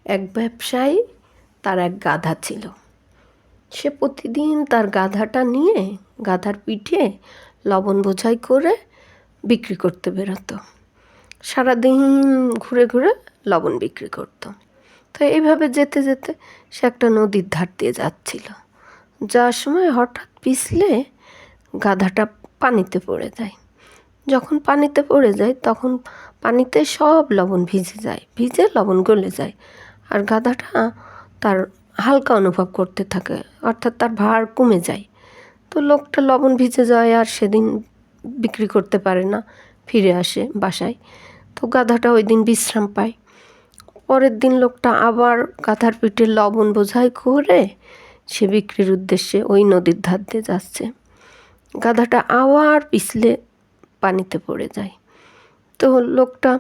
এক ব্যবসায়ী, তার এক গাধা ছিল। সে প্রতিদিন তার গাধাটা নিয়ে গাধার পিঠে লবণ বোঝাই করে বিক্রি করতে বেরোতো। সারাদিন ঘুরে ঘুরে লবণ বিক্রি করতো। তো এইভাবে যেতে যেতে সে একটা নদীর ধার দিয়ে যাচ্ছিল। যাওয়ার সময় হঠাৎ পিছলে গাধাটা পানিতে পড়ে যায়। যখন পানিতে পড়ে যায় তখন পানিতে সব লবণ ভিজে যায়, ভিজে লবণ গলে যায়। আর গাধাটা তার হালকা অনুভব করতে থাকে, অর্থাৎ তার ভার কমে যায়। তো লোকটা লবণ ভিজে যায় আর সেদিন বিক্রি করতে পারে না, ফিরে আসে বাসায়। তো গাধাটা ওই দিন বিশ্রাম পায়। পরের দিন লোকটা আবার গাধার পিঠে লবণ বোঝাই করে সে বিক্রির উদ্দেশ্যে ওই নদীর ধার দিয়ে যাচ্ছে। গাধাটা আবার পিছলে পানিতে পড়ে যায়। তো লোকটা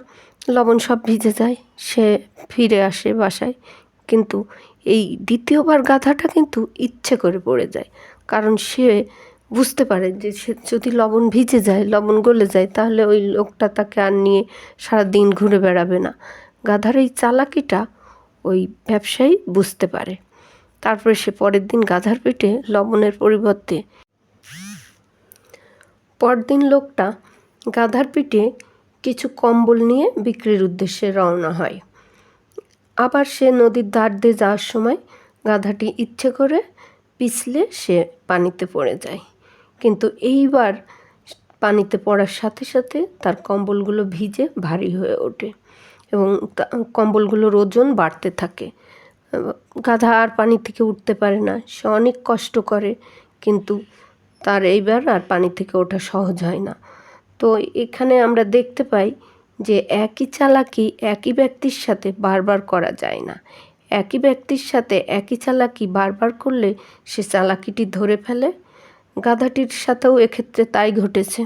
লবণ সব ভিজে যায়, সে ফিরে আসে বাসায়। কিন্তু এই দ্বিতীয়বার গাধাটা কিন্তু ইচ্ছে করে পড়ে যায়, কারণ সে বুঝতে পারে যে সে যদি লবণ ভিজে যায়, লবণ গলে যায়, তাহলে ওই লোকটা তাকে আর নিয়ে সারাদিন ঘুরে বেড়াবে না। গাধার এই চালাকিটা ওই ব্যবসায়ী বুঝতে পারে। তারপরে সে পরের দিন গাধার পেটে লবণের পরিবর্তে পরদিন লোকটা গাধার পিঠে কিছু কম্বল নিয়ে বিক্রির উদ্দেশ্যে রওনা হয়। আবার সে নদীর ধার দিয়ে যাওয়ার সময় গাধাটি ইচ্ছে করে পিছলে সে পানিতে পড়ে যায়। কিন্তু এইবার পানিতে পড়ার সাথে সাথে তার কম্বলগুলো ভিজে ভারী হয়ে ওঠে এবং কম্বলগুলোর ওজন বাড়তে থাকে। গাধা আর পানি থেকে উঠতে পারে না, সে অনেক কষ্ট করে, কিন্তু তার এইবার আর পানি থেকে ওঠা সহজ হয় না। তো এখানে আমরা দেখতে পাই যে একই চালাকি একই ব্যক্তির সাথে বারবার করা যায় না। একই ব্যক্তির সাথে একই চালাকি বারবার করলে সে চালাকিটি ধরে ফেলে। গাধাটির সাথেও এক্ষেত্রে তাই ঘটেছে।